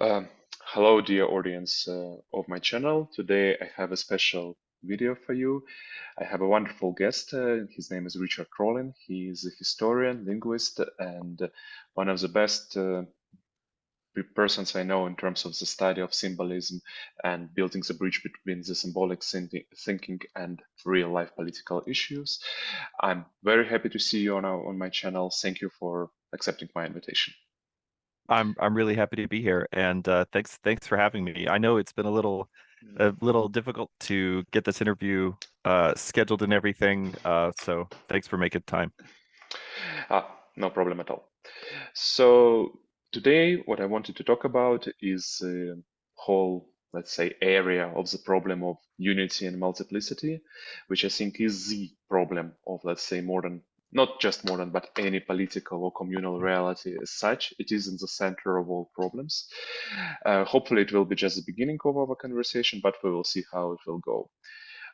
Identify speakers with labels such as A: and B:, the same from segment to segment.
A: Um, Hello, dear audience of my channel. Today I have a special video for you. I have a wonderful guest. His name is Richard Rohlin. He is a historian, linguist, and one of the best persons I know in terms of the study of symbolism and building the bridge between the symbolic thinking and real life political issues. I'm very happy to see you on my channel. Thank you for accepting my invitation.
B: I'm really happy to be here, and thanks for having me. I know it's been a little difficult to get this interview scheduled and everything, so thanks for making time.
A: No problem at all. So today, what I wanted to talk about is a whole, let's say, area of the problem of unity and multiplicity, which I think is the problem of, let's say, modern, not just modern, but any political or communal reality as such. It is in the center of all problems. Hopefully, it will be just the beginning of our conversation, but we will see how it will go.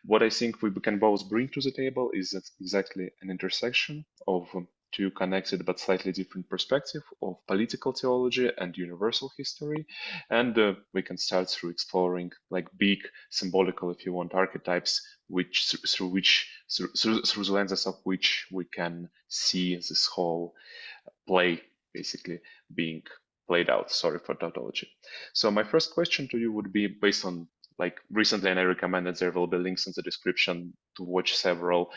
A: What I think we can both bring to the table is exactly an intersection of two connected but slightly different perspectives of political theology and universal history. And we can start through exploring like big symbolical, if you want, archetypes, which through the lenses of which we can see this whole play basically being played out. Sorry for tautology. So my first question to you would be based on like recently, and I recommend that there will be links in the description to watch several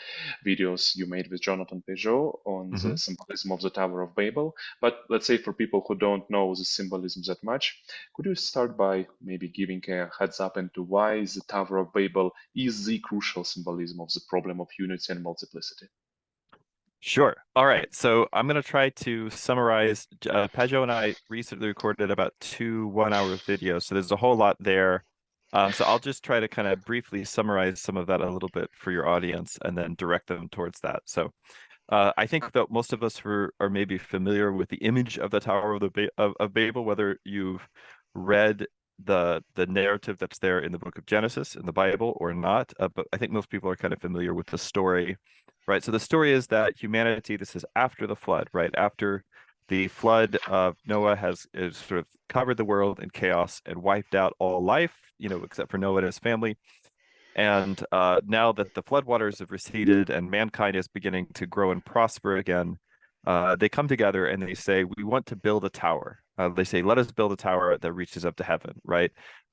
A: videos you made with Jonathan Peugeot on the
B: hmm
A: symbolism of the Tower of Babel. But let's say for people who don't know the symbolism that much, could you start by maybe giving a heads up into why the Tower of Babel is the crucial symbolism of the problem of unity and multiplicity?
B: Sure. All right. So I'm going to try to summarize. Pajo and I recently recorded about two one-hour videos, so there's a whole lot there. So I'll just try to kind of briefly summarize some of that a little bit for your audience and then direct them towards that. So I think that most of us are maybe familiar with the image of the Tower of of Babel, whether you've read the narrative that's there in the book of Genesis in the Bible or not. But I think most people are kind of familiar with the story, right? So the story is that humanity, this is after the flood, right? After the flood of Noah has sort of covered the world in chaos and wiped out all life, except for Noah and his family. And now that the floodwaters have receded and mankind is beginning to grow and prosper again, they come together and they say, we want to build a tower. They say, let us build a tower that reaches up to heaven, right?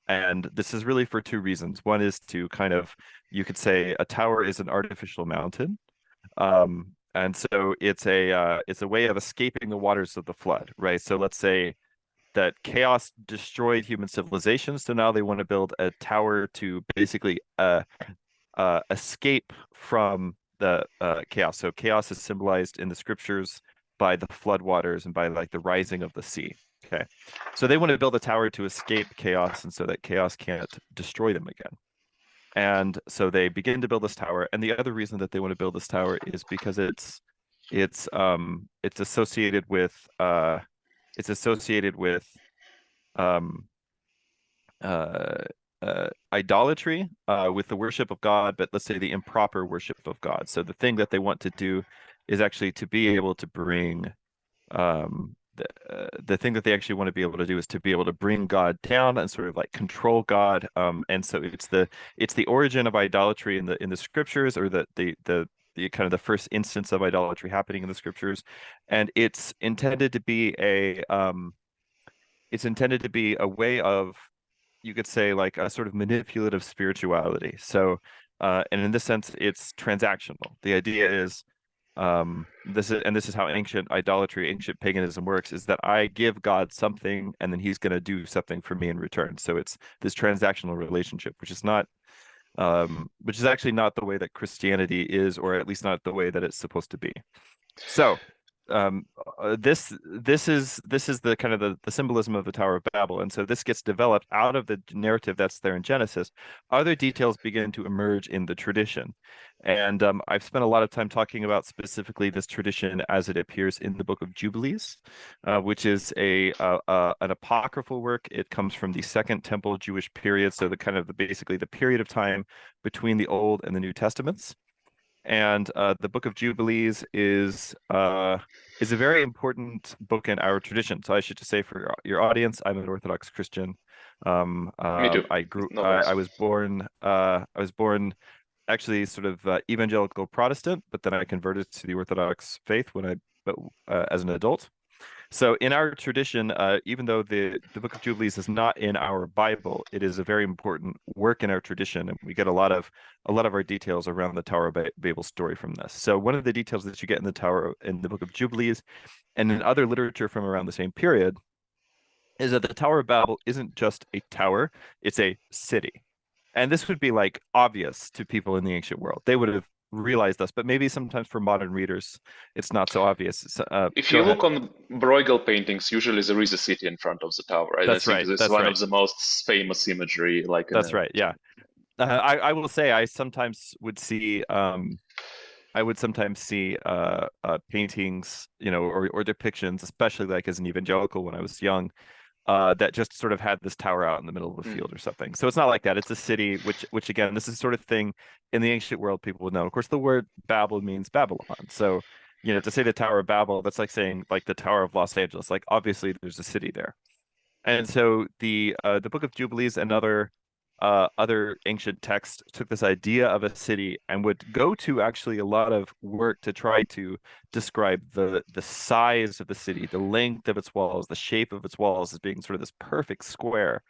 B: And this is really for two reasons. One is to kind of, you could say a tower is an artificial mountain. And so it's a way of escaping the waters of the flood, right? So let's say that chaos destroyed human civilization. So now they want to build a tower to basically escape from the chaos. So chaos is symbolized in the scriptures by the floodwaters and by like the rising of the sea. Okay. So they want to build a tower to escape chaos and so that chaos can't destroy them again. And so they begin to build this tower. And the other reason that they want to build this tower is because it's associated with it's associated with um, uh, idolatry, with the worship of God, but let's say the improper worship of God. So the thing that they want to do is actually to be able to bring the thing that they actually want to be able to do is to be able to bring God down and sort of like control God. And so it's the origin of idolatry in the scriptures, or the kind of the first instance of idolatry happening in the scriptures, and it's intended to be a way of, you could say, like a sort of manipulative spirituality. So, and in this sense, it's transactional. The idea is, this is how ancient idolatry, ancient paganism works, is that I give God something and then he's going to do something for me in return. So it's this transactional relationship, which is actually not the way that Christianity is, or at least not the way that it's supposed to be. So this is the kind of the symbolism of the Tower of Babel, and so this gets developed out of the narrative that's there in Genesis. Other details begin to emerge in the tradition, and I've spent a lot of time talking about specifically this tradition as it appears in the Book of Jubilees, which is an apocryphal work. It comes from the Second Temple Jewish period, so basically the period of time between the Old and the New Testaments. And the Book of Jubilees is a very important book in our tradition. So I should just say for your audience, I'm an Orthodox Christian.
A: Me too. No worries.
B: I was born actually sort of evangelical Protestant, but then I converted to the Orthodox faith as an adult. So in our tradition, even though the Book of Jubilees is not in our Bible, it is a very important work in our tradition, and we get a lot of our details around the Tower of Babel story from this. So one of the details that you get in the Book of Jubilees, and in other literature from around the same period, is that the Tower of Babel isn't just a tower; it's a city. And this would be like obvious to people in the ancient world. They would have realized this, but maybe sometimes for modern readers, it's not so obvious.
A: If
B: Go
A: you
B: ahead.
A: look on Bruegel paintings, usually there is a city in front of the tower, right? I
B: That's
A: think
B: right.
A: this is
B: That's
A: one
B: right.
A: of the most famous imagery, like in
B: That's
A: a
B: right. Yeah. I will say I sometimes would see paintings, or depictions, especially like as an evangelical when I was young, that just sort of had this tower out in the middle of the field or something. So it's not like that. It's a city, which again, this is sort of thing in the ancient world people would know. Of course, the word Babel means Babylon. So, to say the Tower of Babel, that's like saying like the Tower of Los Angeles. Like obviously there's a city there. And so the Book of Jubilees and other ancient texts took this idea of a city and would go to actually a lot of work to try to describe the size of the city, the length of its walls, the shape of its walls as being sort of this perfect square.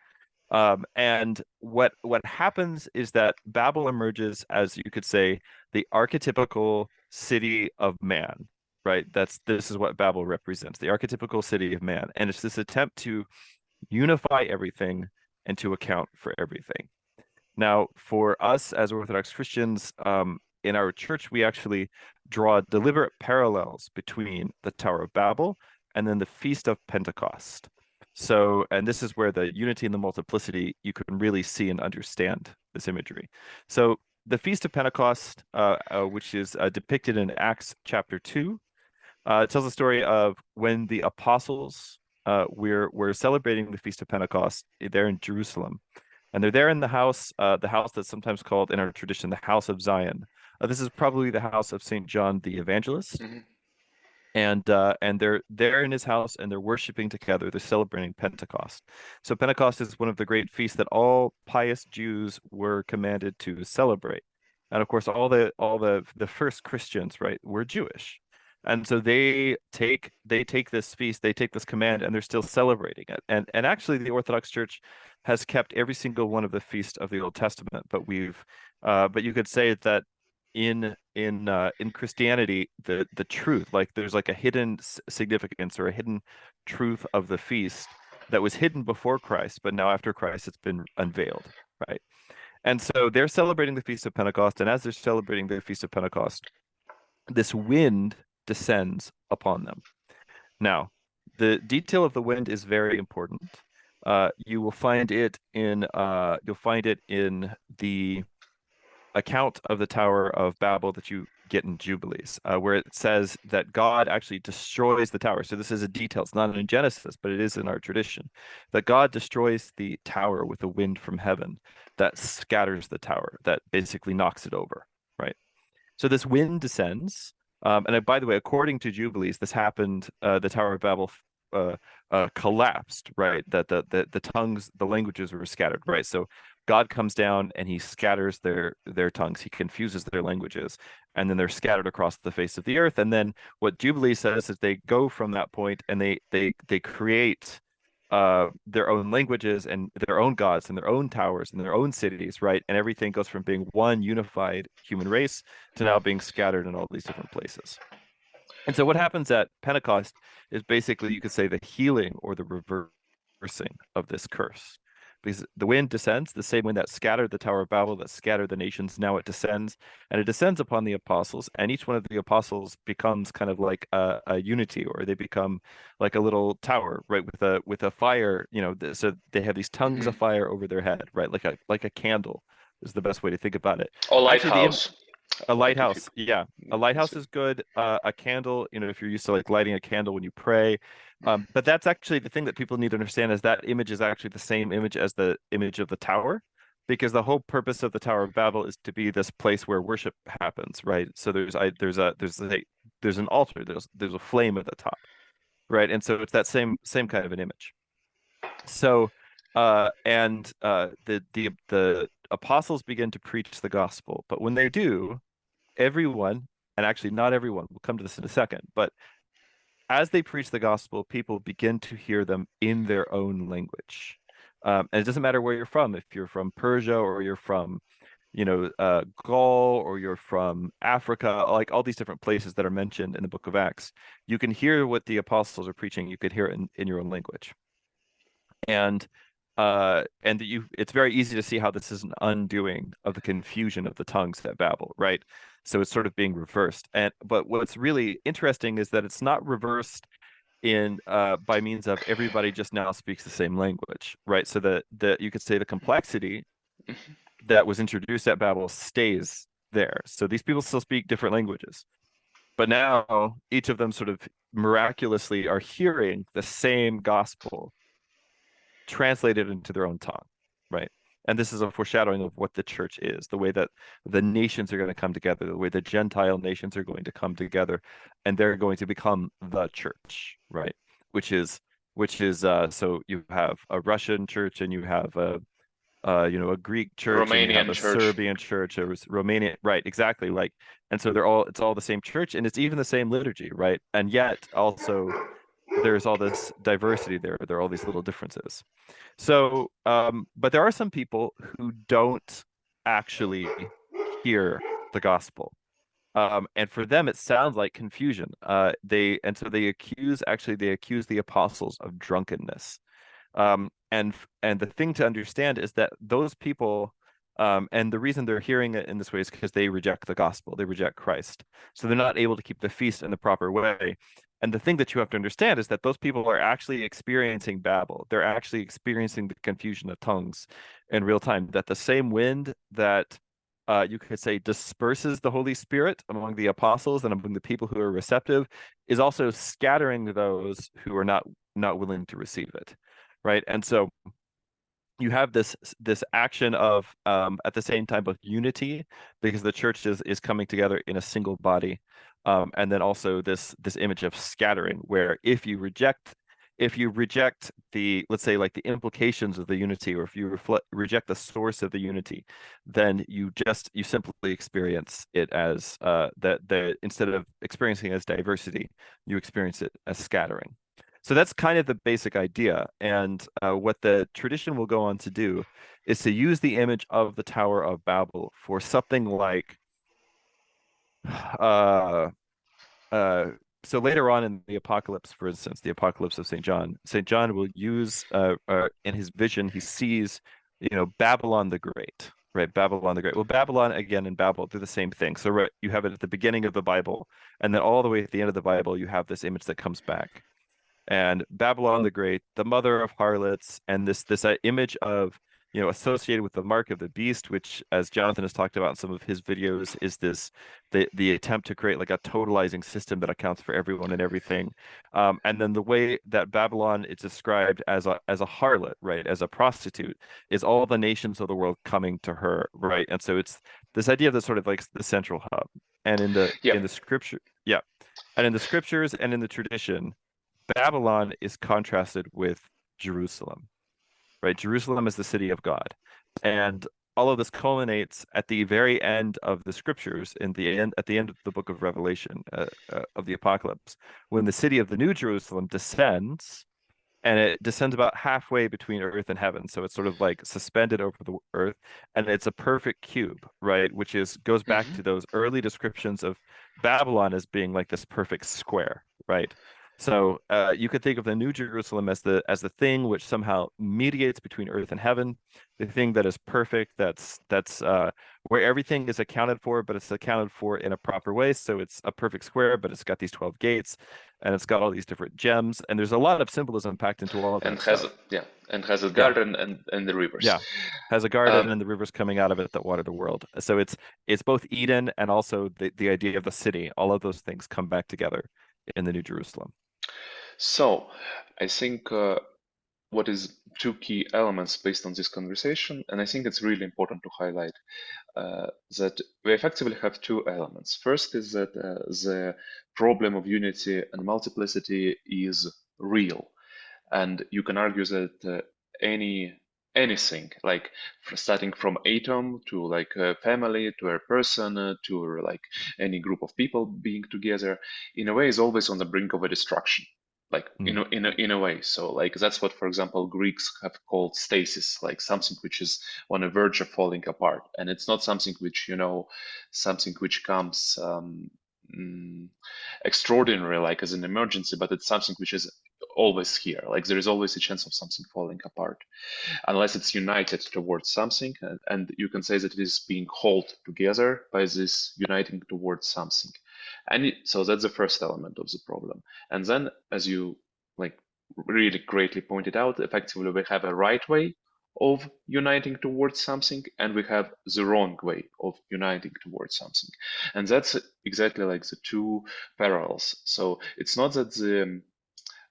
B: And what happens is that Babel emerges as, you could say, the archetypical city of man, right? This is what Babel represents, the archetypical city of man. And it's this attempt to unify everything and to account for everything. Now, for us as Orthodox Christians, in our church, we actually draw deliberate parallels between the Tower of Babel and then the Feast of Pentecost. So, and this is where the unity and the multiplicity, you can really see and understand this imagery. So the Feast of Pentecost, which is depicted in Acts chapter 2, tells the story of when the apostles we're celebrating the Feast of Pentecost there in Jerusalem, and they're there in the house that's sometimes called in our tradition the House of Zion. This is probably the house of Saint John the Evangelist,
A: Mhm.
B: and they're there in his house and they're worshiping together. They're celebrating Pentecost. So Pentecost is one of the great feasts that all pious Jews were commanded to celebrate, and of course all the first Christians, right, were Jewish. And so they take this feast, they take this command, and they're still celebrating it. And actually, the Orthodox Church has kept every single one of the feasts of the Old Testament, but you could say that in Christianity, the truth, like there's like a hidden significance or a hidden truth of the feast that was hidden before Christ, but now after Christ, it's been unveiled, right? And so they're celebrating the Feast of Pentecost, and as they're celebrating the Feast of Pentecost, this wind descends upon them. Now, the detail of the wind is very important. You'll find it in the account of the Tower of Babel that you get in Jubilees, where it says that God actually destroys the tower. So this is a detail. It's not in Genesis, but it is in our tradition, that God destroys the tower with a wind from heaven that scatters the tower, that basically knocks it over, right? So this wind descends. By the way, according to Jubilees, this happened. The Tower of Babel collapsed, right? That the tongues, the languages were scattered, right? So God comes down and he scatters their tongues. He confuses their languages, and then they're scattered across the face of the earth. And then what Jubilee says is they go from that point and they create their own languages and their own gods and their own towers and their own cities, right? And everything goes from being one unified human race to now being scattered in all these different places. And so what happens at Pentecost is basically, you could say, the healing or the reversing of this curse. Because the wind descends, the same wind that scattered the Tower of Babel, that scattered the nations, now it descends, and it descends upon the apostles, and each one of the apostles becomes kind of like a unity, or they become like a little tower, right, with a fire, so they have these tongues
A: Mhm.
B: of fire over their head, right, like a candle is the best way to think about it.
A: Or
B: Actually,
A: lighthouse,
B: a
A: like if you
B: lighthouse, yeah. A
A: let's
B: lighthouse
A: say.
B: is good. A candle, if you're used to like lighting a candle when you pray. But that's actually the thing that people need to understand is that image is actually the same image as the image of the tower. because the whole purpose of the Tower of Babel is to be this place where worship happens, right? So there's an altar, there's a flame at the top, right? And so it's that same kind of an image. So the apostles begin to preach the gospel, but when they do, everyone, and actually not everyone, we'll come to this in a second, but as they preach the gospel, people begin to hear them in their own language. And it doesn't matter where you're from, if you're from Persia or you're from, Gaul, or you're from Africa, like all these different places that are mentioned in the book of Acts, you can hear what the apostles are preaching. You could hear it in your own language. And it's very easy to see how this is an undoing of the confusion of the tongues at Babel, right? So it's sort of being reversed. But what's really interesting is that it's not reversed in by means of everybody just now speaks the same language, right? So that you could say the complexity that was introduced at Babel stays there. So these people still speak different languages, but now each of them sort of miraculously are hearing the same gospel translated into their own tongue, right? And this is a foreshadowing of what the church is, the way that the nations are going to come together, the way the Gentile nations are going to come together, and they're going to become the church, right? Which is so you have a Russian church, and you have a Greek church, and you have
A: Romanian
B: a
A: church.
B: Serbian church, a Romanian, right? Exactly, like, and so it's all the same church, and it's even the same liturgy, right? And yet also there's all this diversity there. There are all these little differences. So, but there are some people who don't actually hear the gospel. And for them, it sounds like confusion. They accuse the apostles of drunkenness. And the thing to understand is that those people, and the reason they're hearing it in this way is because they reject the gospel, they reject Christ. So they're not able to keep the feast in the proper way. And the thing that you have to understand is that those people are actually experiencing Babel. They're actually experiencing the confusion of tongues in real time. That the same wind that you could say disperses the Holy Spirit among the apostles and among the people who are receptive is also scattering those who are not willing to receive it, right? And so you have this action of at the same time of unity, because the church is coming together in a single body, and then also this image of scattering, where if you reject the, let's say, like the implications of the unity, or if you reject the source of the unity, then you simply experience it as that instead of experiencing it as diversity, you experience it as scattering. So that's kind of the basic idea. And what the tradition will go on to do is to use the image of the Tower of Babel for something like uh, so later on in the Apocalypse, for instance, the Apocalypse of St. John will use in his vision, he sees, Babylon the Great, right? Babylon the Great. Well, Babylon again and Babel do the same thing. So right, you have it at the beginning of the Bible, and then all the way at the end of the Bible, you have this image that comes back. And Babylon the Great, the mother of harlots, and this image of, associated with the mark of the beast, which, as Jonathan has talked about in some of his videos, is the attempt to create like a totalizing system that accounts for everyone and everything. And then the way that Babylon is described as a harlot, right, as a prostitute, is all the nations of the world coming to her, right? And so it's this idea of the sort of like the central hub. And in the scripture, yeah, and in the scriptures and in the tradition, Babylon is contrasted with Jerusalem, right? Jerusalem is the city of God. And all of this culminates at the very end of the scriptures, at the end of the book of Revelation, of the Apocalypse, when the city of the New Jerusalem descends, and it descends about halfway between earth and heaven. So it's sort of like suspended over the earth, and it's a perfect cube, right? Which goes back to those early descriptions of Babylon as being like this perfect square, right? So you could think of the New Jerusalem as the thing which somehow mediates between earth and heaven, the thing that is perfect, that's where everything is accounted for, but it's accounted for in a proper way. So it's a perfect square, but it's got these 12 gates, and it's got all these different gems, and there's a lot of symbolism packed into all of that stuff.
A: And has a garden and the rivers.
B: Yeah, has a garden and the rivers coming out of it that water the world. So it's both Eden and also the idea of the city. All of those things come back together in the New Jerusalem.
A: So I think what is two key elements based on this conversation, and I think it's really important to highlight that we effectively have two elements. First is that the problem of unity and multiplicity is real, and you can argue that anything, like starting from atom to like a family to a person to like any group of people being together, in a way, is always on the brink of a destruction. Like in a way, so like that's what, for example, Greeks have called stasis, like something which is on a verge of falling apart, and it's not something which something which comes extraordinary, like as an emergency, but it's something which is always here. Like there is always a chance of something falling apart, unless it's united towards something, and you can say that it is being held together by this uniting towards something. And so that's the first element of the problem. And then, as you like really greatly pointed out, effectively we have a right way of uniting towards something, and we have the wrong way of uniting towards something. And that's exactly like the two parallels. So it's not that the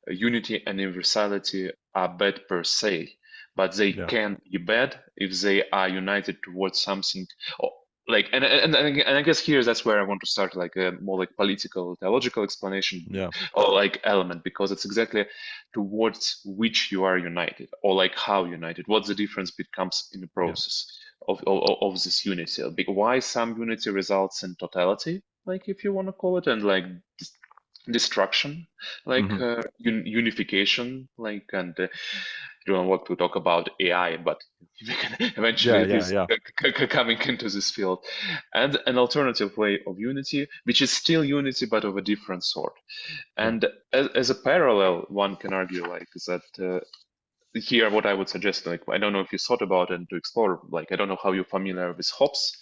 A: unity and universality are bad per se, but they can be bad if they are united towards something. Or, like, and I guess here that's where I want to start, like a more like political, theological explanation, or like element, because it's exactly towards which you are united, or like how united. What the difference becomes in the process of this unity. Why some unity results in totality, like if you want to call it, and like destruction, like unification, like, and I don't want to talk about AI, but we can eventually at least coming into this field, and an alternative way of unity, which is still unity but of a different sort. And as a parallel, one can argue like that. Here, what I would suggest, like, I don't know if you thought about it to explore, like, I don't know how you're familiar with Hobbes,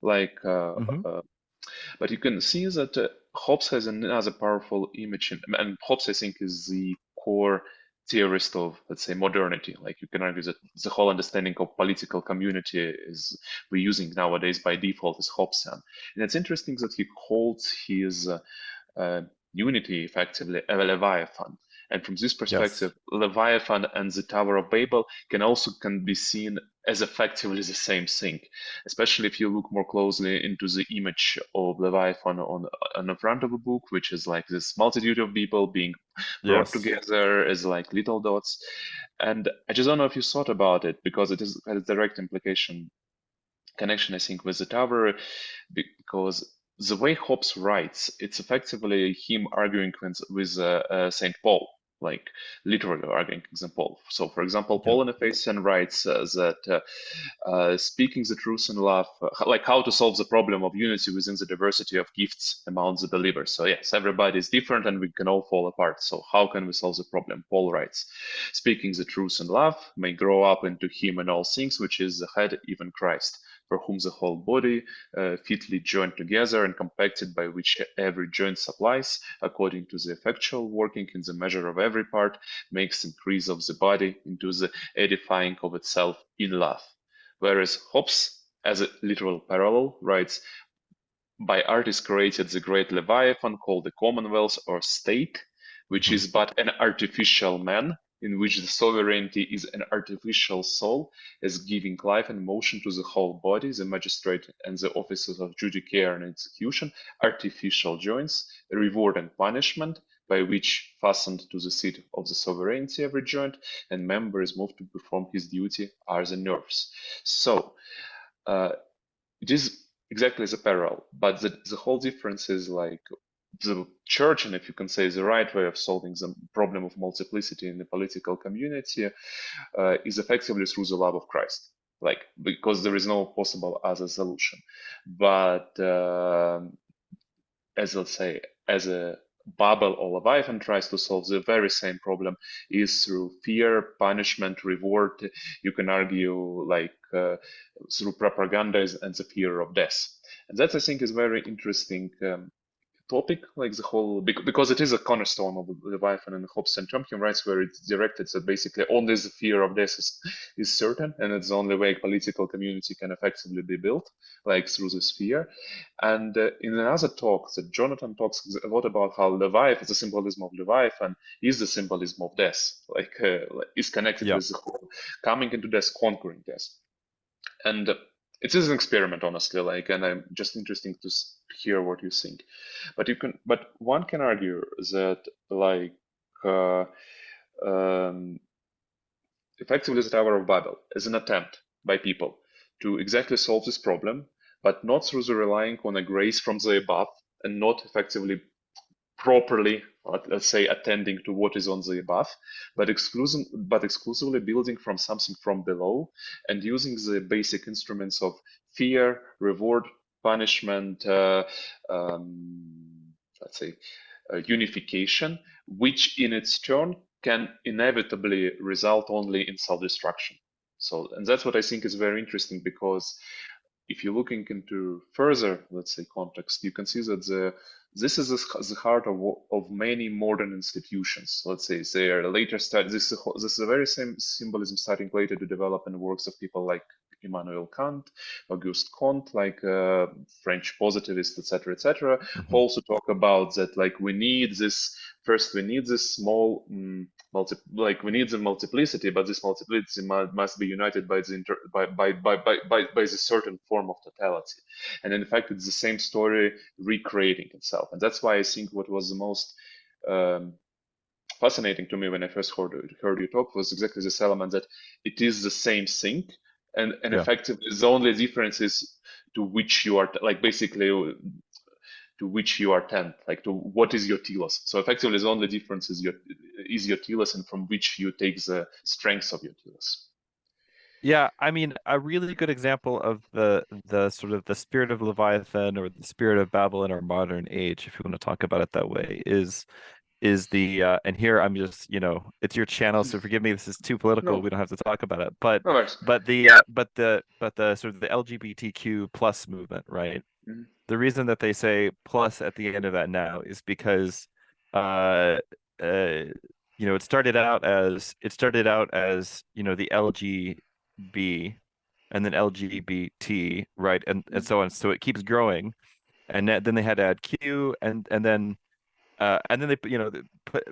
A: like, but you can see that Hobbes has another powerful image, and Hobbes, I think, is the core theorist of, let's say, modernity. Like you can argue that the whole understanding of political community is we're using nowadays by default is Hobbesian. And it's interesting that he holds his unity effectively a Leviathan. And from this perspective, Leviathan and the Tower of Babel can be seen as effectively the same thing, especially if you look more closely into the image of Leviathan on the front of a book, which is like this multitude of people being brought together as like little dots. And I just don't know if you thought about it, because it has a direct connection, I think, with the Tower, because the way Hobbes writes, it's effectively him arguing with Saint Paul, like literally arguing Saint Paul. So, for example, Paul in Ephesians writes that speaking the truth in love, like how to solve the problem of unity within the diversity of gifts among the believers. So yes, everybody is different and we can all fall apart. So how can we solve the problem? Paul writes, speaking the truth in love may grow up into him in all things, which is the head, even Christ, for whom the whole body, fitly joined together and compacted, by which every joint supplies, according to the effectual working in the measure of every part, makes increase of the body into the edifying of itself in love. Whereas Hobbes, as a literal parallel, writes, by art is created the great Leviathan called the Commonwealth or State, which is but an artificial man, in which the sovereignty is an artificial soul, as giving life and motion to the whole body, the magistrate and the officers of judiciary and execution, artificial joints, reward and punishment, by which fastened to the seat of the sovereignty every joint and member is moved to perform his duty, are the nerves. So it is exactly the parallel, but the whole difference is like the church, and if you can say the right way of solving the problem of multiplicity in the political community, is effectively through the love of Christ, like, because there is no possible other solution. But as let's say, as a Babel or Leviathan tries to solve the very same problem, is through fear, punishment, reward. You can argue like through propaganda and the fear of death. And that, I think, is very interesting topic, like the whole, because it is a cornerstone of Leviathan and Hobbes and Hume rights, where it's directed that basically only the fear of death is certain, and it's the only way a political community can effectively be built, like through this fear. And in another talk, that Jonathan talks a lot about how Leviathan, the symbolism of Leviathan, is the symbolism of death, like is connected
B: Yeah.
A: with the whole coming into death, conquering death. And it is an experiment, honestly, like, and I'm just interesting to hear what you think. But one can argue that, like, effectively, the Tower of Babel is an attempt by people to exactly solve this problem, but not through the relying on a grace from the above, and not effectively properly, let's say, attending to what is on the above, but exclusively building from something from below, and using the basic instruments of fear, reward, punishment, let's say, unification, which in its turn can inevitably result only in self-destruction. So, and that's what I think is very interesting, because if you're looking into further, let's say, context, you can see that this is the heart of many modern institutions. Let's say they are later start. This is the very same symbolism starting later to develop in the works of people like Immanuel Kant, Auguste Comte, like French positivists, etc., etc. Who also talk about that, like, we need this small we need the multiplicity, but this multiplicity must be united by the certain form of totality. And in fact, it's the same story recreating itself. And that's why I think what was the most fascinating to me when I first heard you talk was exactly this element, that it is the same thing, and
B: Yeah.
A: effectively the only difference is to which you are, like, basically to which you are tend, like, to what is your telos. So effectively the only difference is your telos, and from which you take the strengths of your telos.
B: Yeah, I mean, a really good example of the sort of the spirit of Leviathan or the spirit of Babel in our modern age, if you want to talk about it that way, is the and here I'm just, it's your channel, so forgive me, this is too political, we
A: No,
B: don't have to talk about it, but
A: no worries.
B: the sort of the LGBTQ plus movement, right?
A: Mhm.
B: The reason that they say plus at the end of that now is because uh it started out as the LGB and then LGBT, right? And so on. So it keeps growing. And then they had to add Q, and then they put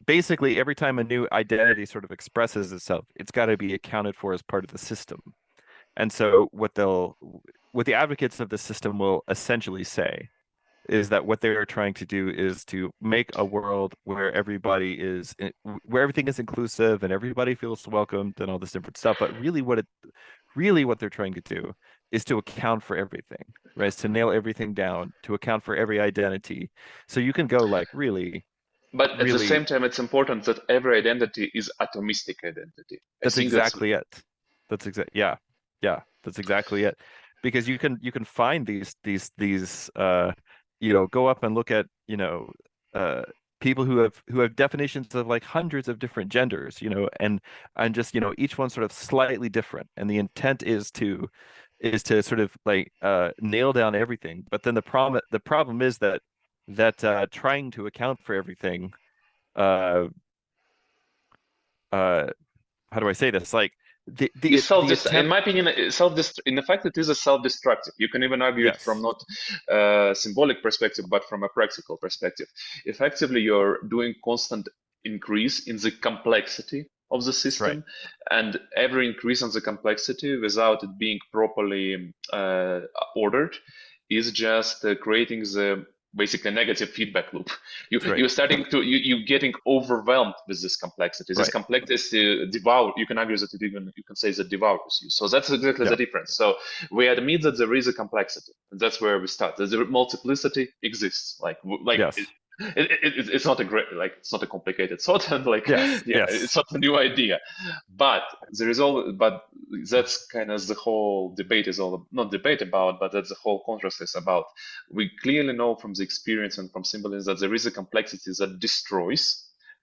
B: basically every time a new identity sort of expresses itself, it's got to be accounted for as part of the system. And so what the advocates of the system will essentially say is that what they are trying to do is to make a world where where everything is inclusive and everybody feels welcomed and all this different stuff. But really what they're trying to do is to account for everything, right? It's to nail everything down, to account for every identity. So you can go like really,
A: But at the
B: really,
A: same time, it's important that every identity is atomistic identity. I
B: that's
A: think that's
B: exactly it. Yeah. Yeah, that's exactly it. Because you can find these go up and look at, uh people who have definitions of like hundreds of different genders, and just, each one sort of slightly different. And the intent is to sort of like nail down everything. But then the problem is that trying to account for everything, uh uh how do I say this? Like the
A: in
B: attempt.
A: my opinion, in fact, it is a self-destructive. You can even argue it from
B: Yes,
A: not symbolic perspective, but from a practical perspective. Effectively, you're doing constant increase in the complexity of the
B: that's right.
A: system, and every increase in the complexity without it being properly ordered is just creating the basically negative feedback loop.
B: That's right.
A: You're getting overwhelmed with this complexity. This
B: Right.
A: complexity devour. You can argue that you can say that devours you. So that's exactly
B: Yeah.
A: the difference. So we admit that there is a complexity, and that's where we start. That the multiplicity exists.
B: Yes.
A: It's not a great, like, it's not a complicated thought, and like,
B: Yes.
A: yeah, it's
B: Yes.
A: not a new idea. But that's kind of the whole debate is all, not debate about, but that's the whole contrast is about. We clearly know from the experience and from symbolism that there is a complexity that destroys.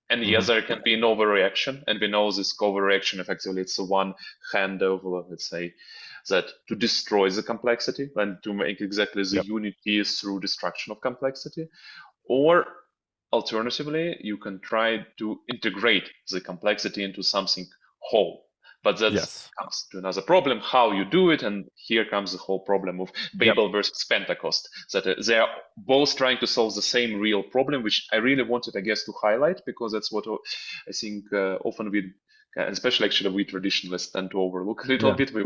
A: And yes,
B: Hmm.
A: there can be an overreaction, and we know this overreaction effectively it's a one hand over, let's say, that to destroy the complexity and to make exactly the
B: Yep.
A: unity through destruction of complexity, or alternatively, you can try to integrate the complexity into something whole. But that
B: Yes.
A: comes to another problem, how you do it. And here comes the whole problem of
B: Yep.
A: Babel versus Pentecost, that they are both trying to solve the same real problem, which I really wanted, I guess, to highlight, because that's what I think often we, especially actually we traditionalists, tend to overlook a little
B: Yeah.
A: bit. We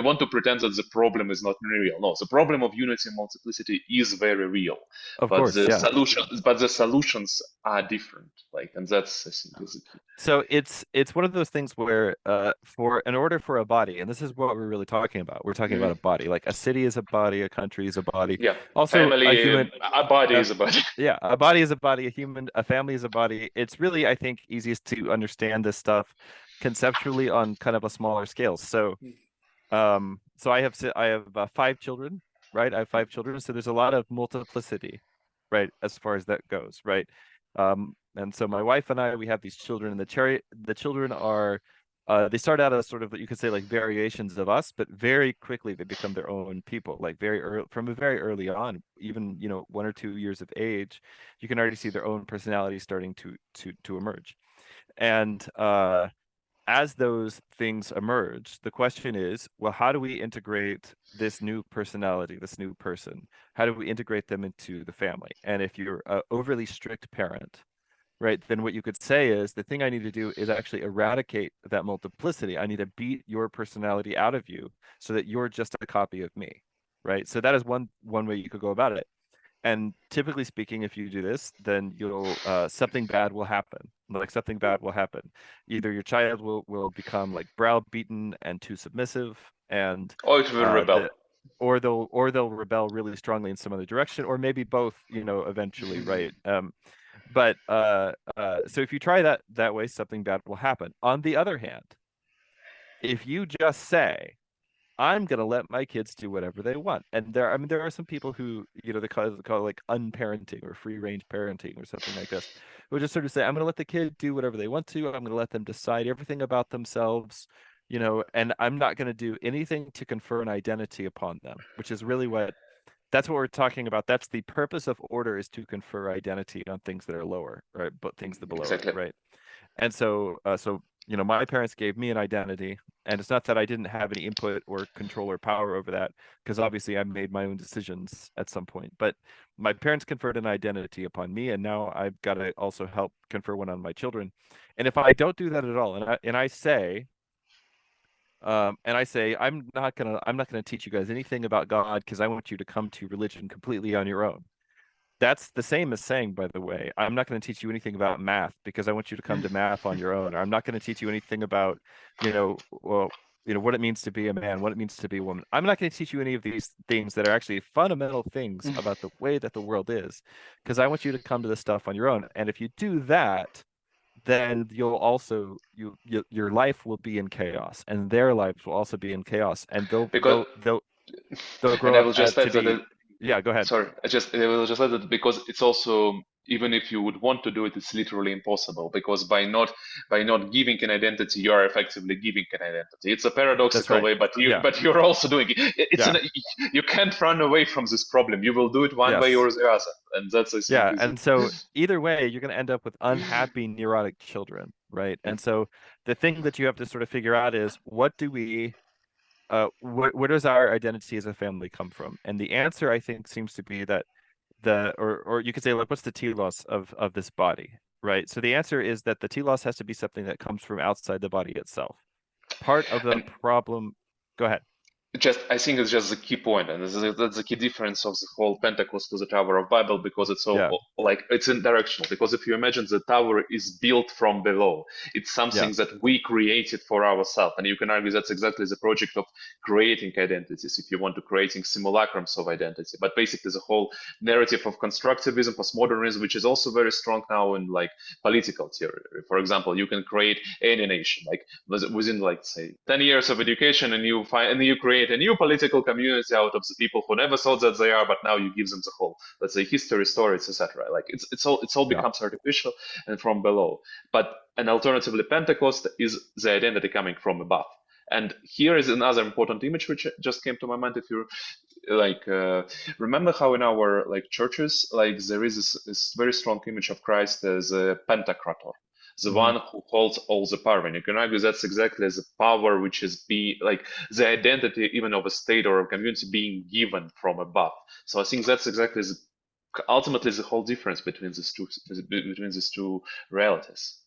A: want to pretend that the problem is not real. No, the problem of unity and multiplicity is very real,
B: Of
A: but
B: course. Yeah.
A: the solutions are different. And that's, I think, is the key.
B: So it's one of those things where in order for a body, and this is what we're really talking about. We're talking about a body. Like a city is a body, a country is a body.
A: Yeah,
B: Also a
A: family,
B: human
A: a body is a body.
B: Yeah, a body is a body, a family is a body. It's really, I think, easiest to understand this stuff conceptually on kind of a smaller scale. So so I have 5 children, right? I have 5 children, so there's a lot of multiplicity, right, as far as that goes, right? And so my wife and I, we have these children, and the children are they start out as sort of, you could say, like variations of us, but very quickly they become their own people, like very early, from a very early on, even 1 or 2 years of age, you can already see their own personality starting to emerge. And as those things emerge, the question is, well, how do we integrate this new personality, this new person? How do we integrate them into the family? And if you're an overly strict parent, right, then what you could say is, the thing I need to do is actually eradicate that multiplicity. I need to beat your personality out of you so that you're just a copy of me, right? So that is one way you could go about it. And typically speaking, if you do this, then you'll something bad will happen. Like something bad will happen. Either your child will become like browbeaten and too submissive, and
A: Or it will rebel.
B: or they'll rebel really strongly in some other direction, or maybe both, eventually, right? But so if you try that way, something bad will happen. On the other hand, if you just say, I'm gonna let my kids do whatever they want, and there are some people who, they call it like unparenting or free range parenting or something like this, who just sort of say, I'm gonna let the kid do whatever they want to. I'm gonna let them decide everything about themselves, and I'm not gonna do anything to confer an identity upon them, which is really that's what we're talking about. That's the purpose of order, is to confer identity on things that are lower, right? But things that below
A: Exactly.
B: it, right? And so my parents gave me an identity, and it's not that I didn't have any input or control or power over that, because obviously I made my own decisions at some point. But my parents conferred an identity upon me, and now I've got to also help confer one on my children. And if I don't do that at all, and I say, I'm not gonna teach you guys anything about God, because I want you to come to religion completely on your own. That's the same as saying, by the way, I'm not going to teach you anything about math, because I want you to come to math on your own. Or I'm not going to teach you anything about, what it means to be a man, what it means to be a woman. I'm not going to teach you any of these things that are actually fundamental things about the way that the world is, because I want you to come to this stuff on your own. And if you do that, then you'll also your life will be in chaos, and their lives will also be in chaos, and they'll
A: Because,
B: grow
A: and I
B: up
A: will just
B: to
A: add
B: be.
A: that.
B: Yeah, go ahead.
A: Sorry, I will just add that, because it's also, even if you would want to do it, it's literally impossible, because by not giving an identity, you are effectively giving an identity. It's a
B: That's
A: paradoxical
B: right.
A: way, but
B: Yeah.
A: you're also doing it.
B: Yeah.
A: You can't run away from this problem. You will do it one way
B: Yes.
A: or the other, and that's, I think,
B: Yeah.
A: is
B: And so either way, you're going to end up with unhappy neurotic children, right? And so the thing that you have to sort of figure out is, where does our identity as a family come from? And the answer, I think, seems to be that or you could say, like, what's the telos of this body, right? So the answer is that the telos has to be something that comes from outside the body itself. Part of the
A: and
B: problem. Go ahead.
A: I think it's just the key point, and that's the key difference of the whole Pentecost to the Tower of Babel, because it's all
B: Yeah.
A: like, it's indirectional. Because if you imagine the tower is built from below, it's something
B: Yeah.
A: that we created for ourselves, and you can argue that's exactly the project of creating identities. If you want to creating simulacrums of identity, but basically the whole narrative of constructivism, postmodernism, which is also very strong now in like political theory. For example, you can create any nation, like within, like, say 10 years of education, and you create a new political community out of the people who never thought that they are, but now you give them the whole, let's say, history, stories, etc. Like it's all
B: Yeah.
A: becomes artificial and from below. But and alternatively, Pentecost is the identity coming from above. And here is another important image which just came to my mind. If you like, remember how in our like churches, like there is this very strong image of Christ as a Pantocrator, the one who holds all the power. And you can argue that's exactly the power which is like the identity even of a state or a community being given from above. So I think that's exactly ultimately the whole difference between these two realities.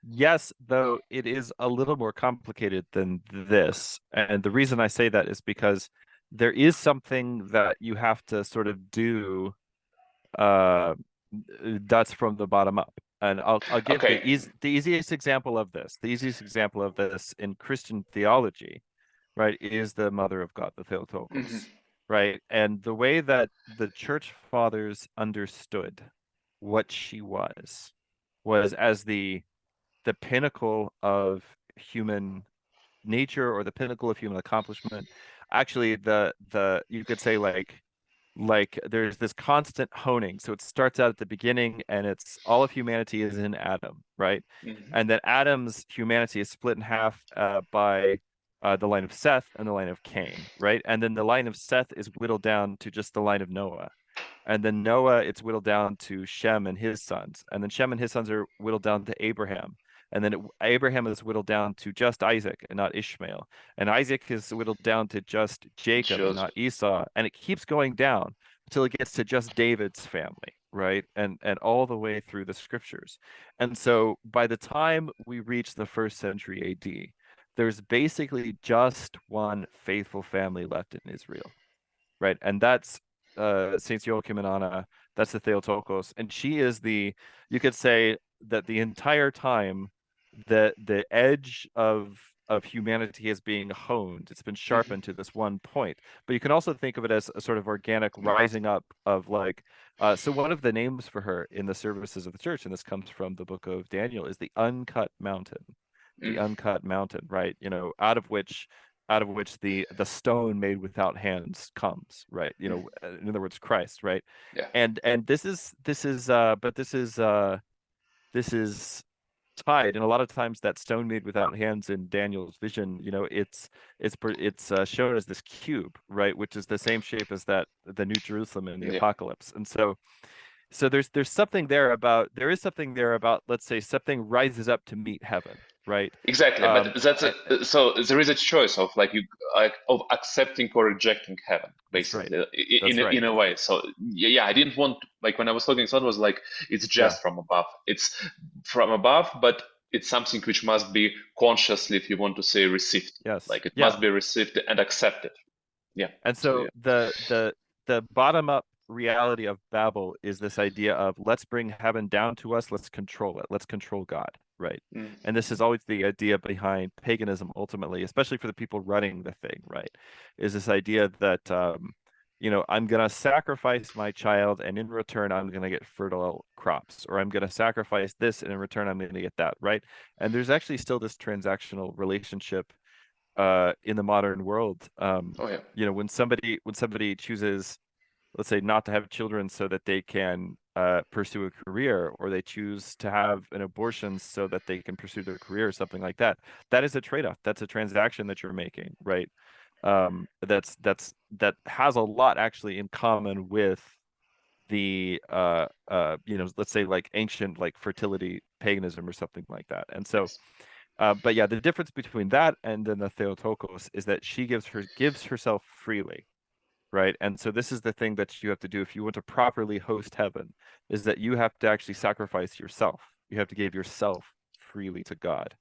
B: Yes, though it is a little more complicated than this. And the reason I say that is because there is something that you have to sort of do that's from the bottom up. And I'll give
A: Okay.
B: the easiest example of this. The easiest example of this in Christian theology, right, is the Mother of God, the Theotokos, right? And the way that the church fathers understood what she was as the pinnacle of human nature or the pinnacle of human accomplishment. Actually, the you could say like there's this constant honing. So it starts out at the beginning and it's all of humanity is in Adam, right? And then Adam's humanity is split in half by the line of Seth and the line of Cain, right? And then the line of Seth is whittled down to just the line of Noah. And then Noah, it's whittled down to Shem and his sons. And then Shem and his sons are whittled down to Abraham. And then Abraham is whittled down to just Isaac and not Ishmael. And Isaac is whittled down to just Jacob and not Esau. And it keeps going down until it gets to just David's family, right? And all the way through the scriptures. And so by the time we reach the 1st century AD, there's basically just one faithful family left in Israel, right? And that's Saints Joachim and Anna. That's the Theotokos. And she is you could say that the entire time the edge of humanity is being honed. It's been sharpened to this one point. But you can also think of it as a sort of organic rising up of like, so one of the names for her in the services of the church, and this comes from the book of Daniel, is the uncut mountain. The uncut mountain, right? You know, out of which the stone made without hands comes, right? You know, in other words, Christ, right?
A: Yeah.
B: And this is tied, and a lot of times that stone made without hands in Daniel's vision, you know, it's shown as this cube, right, which is the same shape as the New Jerusalem in the Apocalypse. And so there's something there about let's say something rises up to meet heaven, right?
A: Exactly, but so there is a choice of of accepting or rejecting heaven, basically, in a way. So yeah, I didn't want, like, when I was talking, so it was like it's just from above. It's from above, but it's something which must be consciously, if you want to say, received.
B: Yes,
A: like it must be received and accepted. Yeah.
B: And so the bottom up reality of Babel is this idea of let's bring heaven down to us, let's control it, let's control God, right? And this is always the idea behind paganism ultimately, especially for the people running the thing, right? Is this idea that you know, I'm going to sacrifice my child and in return I'm going to get fertile crops, or I'm going to sacrifice this and in return I'm going to get that, right? And there's actually still this transactional relationship in the modern world. You know, when somebody chooses, let's say, not to have children so that they can pursue a career, or they choose to have an abortion so that they can pursue their career or something like that, that is a trade-off. That's a transaction that you're making, right? That has a lot actually in common with the you know, let's say like ancient like fertility paganism or something like that. And so but yeah, the difference between that and then the Theotokos is that she gives herself freely, right? And so this is the thing that you have to do if you want to properly host heaven, is that you have to actually sacrifice yourself. You have to give yourself freely to God,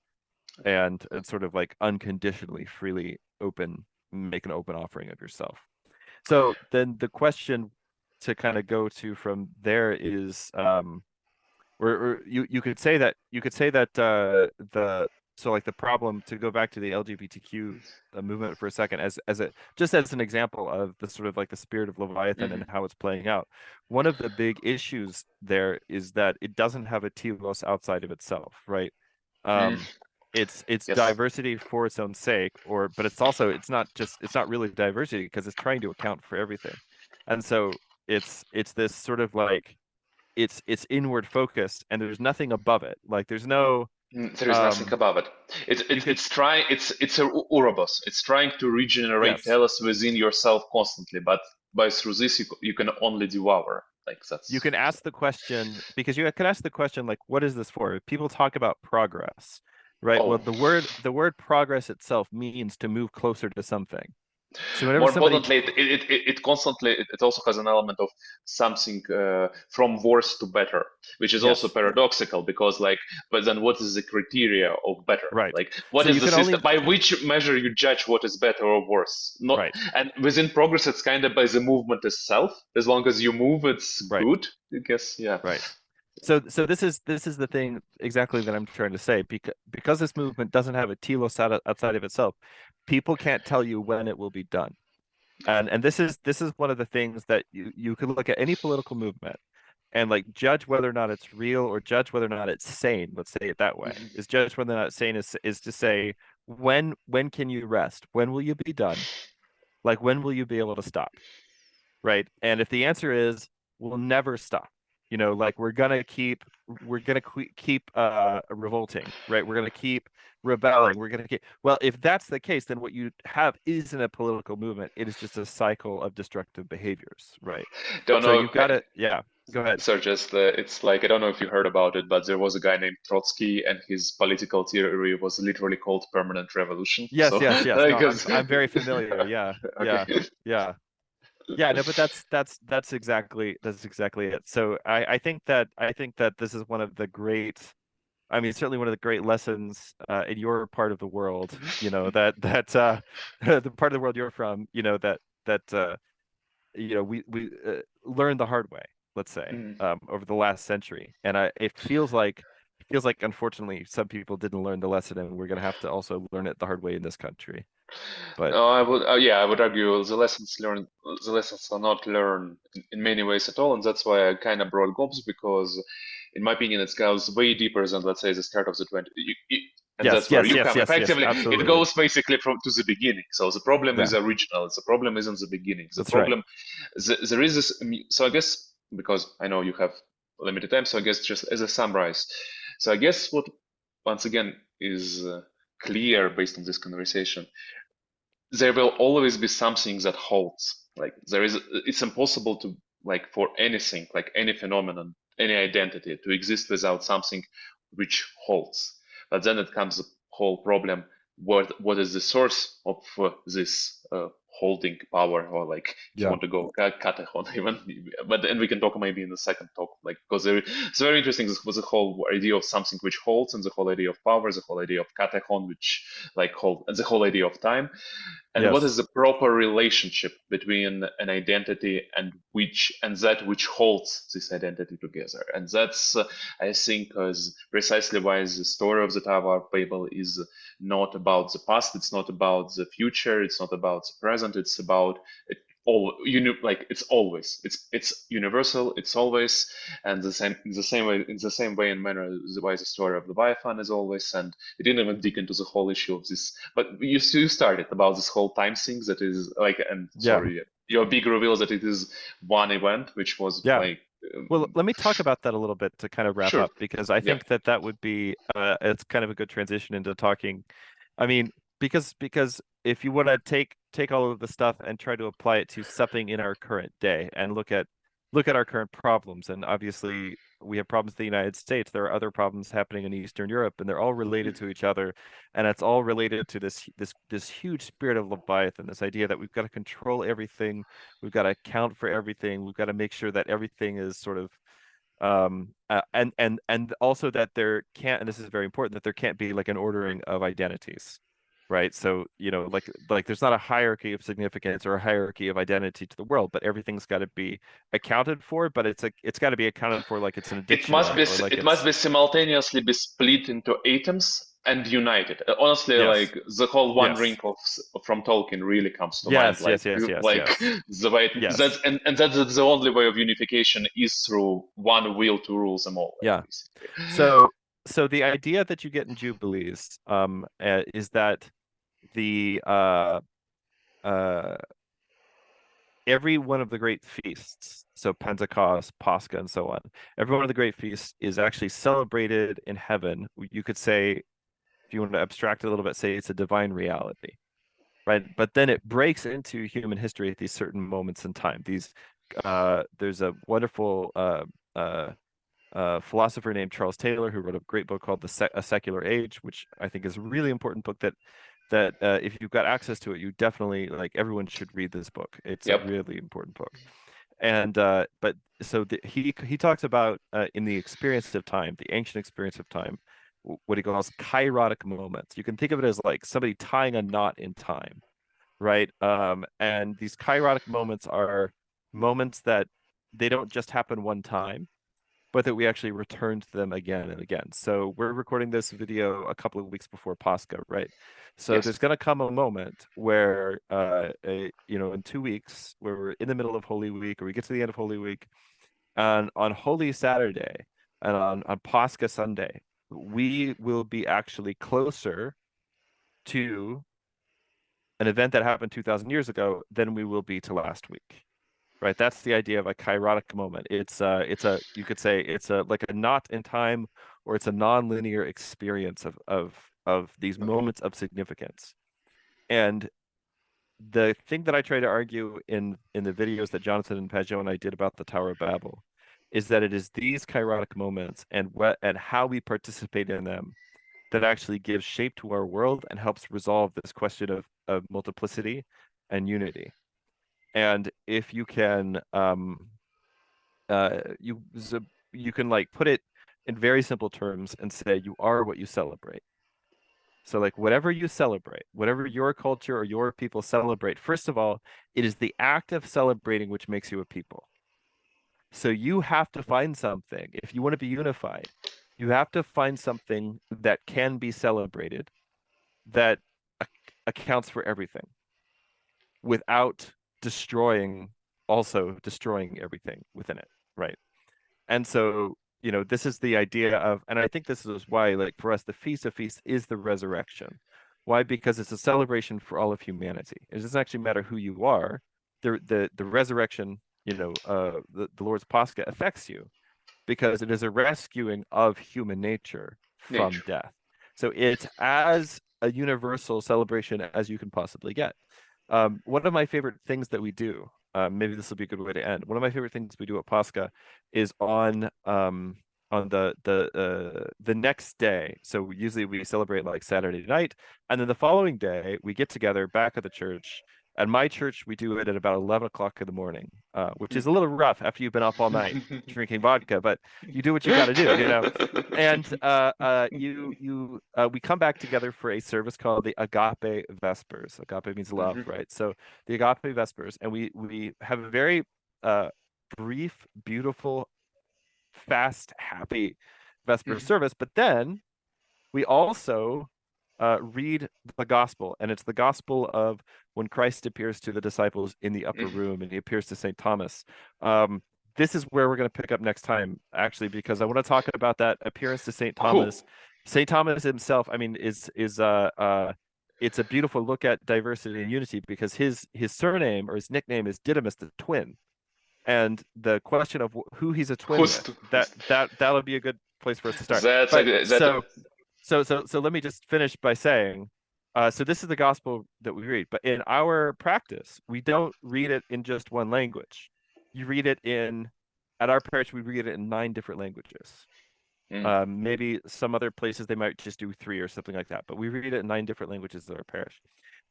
B: and sort of like unconditionally freely make an open offering of yourself. So then the question to kind of go to from there is or you could say that so like the problem, to go back to the LGBTQ movement for a second, as an example of the sort of like the spirit of Leviathan and how it's playing out. One of the big issues there is that it doesn't have a telos outside of itself, right? It's diversity for its own sake, but it's not really diversity because it's trying to account for everything. And so it's this sort of like it's inward focused, and there's nothing above it. Like there's no
A: There is nothing above it. It's trying. It's a Ouroboros. It's trying to regenerate telos within yourself constantly, but by through this you can only devour. Like that's.
B: You can ask the question, because you can ask the question like, what is this for? People talk about progress, right?
A: Oh.
B: Well, the word progress itself means to move closer to something. So whenever
A: More
B: somebody
A: importantly, it constantly it also has an element of something from worse to better, which is also paradoxical because but then what is the criteria of better?
B: Right.
A: Like what
B: So
A: is
B: you
A: the
B: can
A: system
B: only
A: by which measure you judge what is better or worse? Not
B: right.
A: And within progress, it's kind of by the movement itself. As long as you move, it's
B: Right.
A: good, I guess. Yeah.
B: Right. So this is the thing exactly that I'm trying to say, because this movement doesn't have a telos outside of itself, people can't tell you when it will be done. And this is one of the things that you could look at any political movement and like judge whether or not it's real or judge whether or not it's sane. Let's say it that way. Is judge whether or not it's sane is to say when can you rest? When will you be done? Like when will you be able to stop? Right? And if the answer is we'll never stop, like we're gonna keep revolting, right? We're gonna keep rebelling. We're gonna keep well, if that's the case, then what you have isn't a political movement. It is just a cycle of destructive behaviors, right?
A: Don't
B: So
A: know.
B: you've got to, yeah. Go ahead.
A: So just it's like I don't know if you heard about it, but there was a guy named Trotsky, and his political theory was literally called permanent revolution.
B: Yes,
A: So
B: yes, yes.
A: I
B: No,
A: guess
B: I'm very familiar. Yeah, yeah,
A: okay.
B: yeah. Yeah, no, but that's exactly it. So I think that this is one of the great, I mean, certainly one of the great lessons in your part of the world, that the part of the world you're from, that we learned the hard way, let's say,
A: Mm.
B: over the last century. And it feels like unfortunately some people didn't learn the lesson, and we're gonna have to also learn it the hard way in this country. But
A: I would, yeah, I would argue the lessons are not learned in many ways at all, and that's why I kind of brought Gobs because, in my opinion, it goes way deeper than let's say the start of the 20, and
B: yes,
A: that's where
B: yes,
A: you
B: yes,
A: come.
B: yes, yes,
A: Effectively, it
B: absolutely.
A: goes basically from to the beginning. So the problem is
B: Yeah,
A: original. The problem isn't the beginning. The
B: that's right.
A: problem, there is this. So I guess because I know you have limited time, so I guess just as a summarize. So I guess what once again is clear based on this conversation, there will always be something that holds. Like it's impossible to like for anything, like any phenomenon, any identity to exist without something which holds. But then it comes the whole problem: what is the source of this holding power, or like if you
B: Yeah.
A: want to go catechon even, but then we can talk maybe in the second talk, like because it's very interesting. This was the whole idea of something which holds, and the whole idea of power, the whole idea of catechon, which like hold, and the whole idea of time, and what is
B: Yes.
A: the proper relationship between an identity and that which holds this identity together. And that's I think is precisely why the story of the Tower of Babel is not about the past, it's not about the future, it's not about the present, it's about it all, like it's always, it's universal, it's always, and the same way and manner why the story of Leviathan is always. And we didn't even dig into the whole issue of this, but you started about this whole time thing that is like, and
B: Yeah.
A: sorry, your big reveal that it is one event, which was
B: Yeah.
A: like,
B: Well, let me talk about that a little bit to kind of wrap
A: sure,
B: up, because I
A: yeah,
B: think that would be it's kind of a good transition into talking. I mean, because if you want to take all of the stuff and try to apply it to something in our current day and look at our current problems, and obviously we have problems in the United States. There are other problems happening in Eastern Europe, and they're all related to each other, and it's all related to this huge spirit of Leviathan, this idea that we've got to control everything, we've got to account for everything, we've got to make sure that everything is sort of and also that there can't, and this is very important, that there can't be like an ordering of identities, right? So like there's not a hierarchy of significance or a hierarchy of identity to the world, but everything's got to be accounted for, but it's got to be accounted for like it's in a dictionary, or like
A: it must
B: it's
A: be simultaneously be split into atoms and united. Honestly,
B: yes,
A: like the whole One Ring
B: yes,
A: from Tolkien really comes to mind.
B: yes, yes, yes, yes, yes,
A: The way
B: yes,
A: that's the only way of unification is through one will to rule them all. Like,
B: yeah.
A: basically.
B: So the idea that you get in Jubilees is that the uh every one of the great feasts, so Pentecost, Pascha, and so on, every one of the great feasts is actually celebrated in heaven. You could say, if you want to abstract it a little bit, say it's a divine reality, right? But then it breaks into human history at these certain moments in time. There's a wonderful philosopher named Charles Taylor who wrote a great book called A Secular Age, which I think is a really important book that if you've got access to it, you definitely, like, everyone should read this book. It's a
A: Yep.
B: really important book. And but so he talks about in the experience of time, the ancient experience of time, what he calls kairotic moments. You can think of it as like somebody tying a knot in time, right? And these kairotic moments are moments that they don't just happen one time, but that we actually return to them again and again. So we're recording this video a couple of weeks before Pascha, right? So
A: Yes.
B: there's going to come a moment where, in 2 weeks, where we're in the middle of Holy Week, or we get to the end of Holy Week, and on Holy Saturday and on Pascha Sunday, we will be actually closer to an event that happened 2,000 years ago than we will be to last week. Right, that's the idea of a kairotic moment. You could say it's like a knot in time, or it's a non-linear experience of these moments of significance. And the thing that I try to argue in the videos that Jonathan and Pajot and I did about the Tower of Babel is that it is these kairotic moments and how we participate in them that actually gives shape to our world and helps resolve this question of multiplicity and unity. And if you can you can like put it in very simple terms and say you are what you celebrate. So like whatever you celebrate, whatever your culture or your people celebrate, first of all, it is the act of celebrating which makes you a people. So you have to find something. If you want to be unified, you have to find something that can be celebrated that accounts for everything without also destroying everything within it, right? And so, this is the idea of, and I think this is why, like, for us, the Feast of Feasts is the resurrection. Why? Because it's a celebration for all of humanity. It doesn't actually matter who you are. The resurrection, the Lord's Pascha affects you because it is a rescuing of human nature from
A: Nature.
B: death. So it's as a universal celebration as you can possibly get. One of my favorite things that we do, maybe this will be a good way to end. One of my favorite things we do at Pascha is on the next day. So usually we celebrate like Saturday night, and then the following day we get together back at the church. At my church, we do it at about 11 o'clock in the morning, which is a little rough after you've been up all night drinking vodka, but you do what you got to do. And we come back together for a service called the Agape Vespers. Agape means love, right? So the Agape Vespers, and we have a very brief, beautiful, fast, happy Vesper service, but then we also read the gospel, and it's the gospel of when Christ appears to the disciples in the upper room, and he appears to St. Thomas. This is where we're going to pick up next time, actually, because I want to talk about that appearance to St. Thomas.
A: Cool.
B: St. Thomas himself, I mean, it's a beautiful look at diversity and unity, because his surname or his nickname is Didymus, the twin. And the question of who he's a twin with, that'll be a good place for us to start. So let me just finish by saying, so this is the gospel that we read, but in our practice, we don't read it in just one language. At our parish, we read it in 9 different languages. Maybe some other places they might just do 3 or something like that, but we read it in 9 different languages at our parish.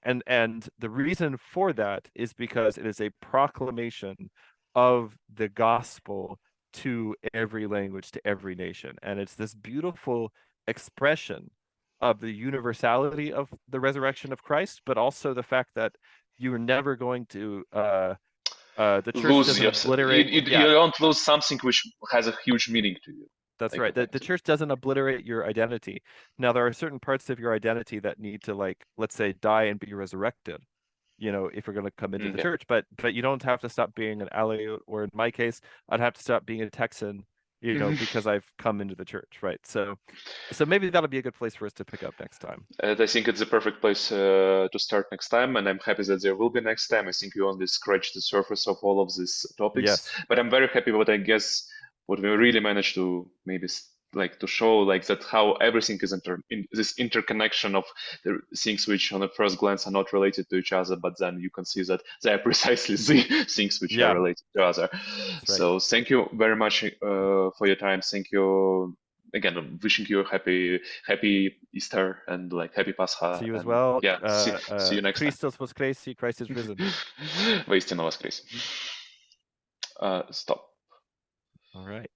B: And the reason for that is because it is a proclamation of the gospel to every language, to every nation. And it's this beautiful expression of the universality of the resurrection of Christ, but also the fact that you're never going to the church doesn't obliterate.
A: You don't lose something which has a huge meaning to you.
B: That's right. The church doesn't obliterate your identity. Now, there are certain parts of your identity that need to, like, let's say, die and be resurrected, if you're going to come into the church. But you don't have to stop being an Aleut, or in my case, I'd have to stop being a Texan you know, because I've come into the church, right? So maybe that'll be a good place for us to pick up next time.
A: And I think it's the perfect place to start next time, and I'm happy that there will be next time. I think we only scratched the surface of all of these topics,
B: Yes.
A: but I'm very happy what I guess what we really managed to maybe like to show like that how everything is this interconnection of the things which on the first glance are not related to each other, but then you can see that they are precisely the things which are related to each other.
B: Right.
A: So thank you very much for your time. Thank you again. I'm wishing you a happy Easter and like happy Pascha.
B: To you as
A: and,
B: well.
A: Yeah, see you next
B: Christos Voskreси, Christ is risen.
A: time. Воистину воскрес. Stop.
B: All right.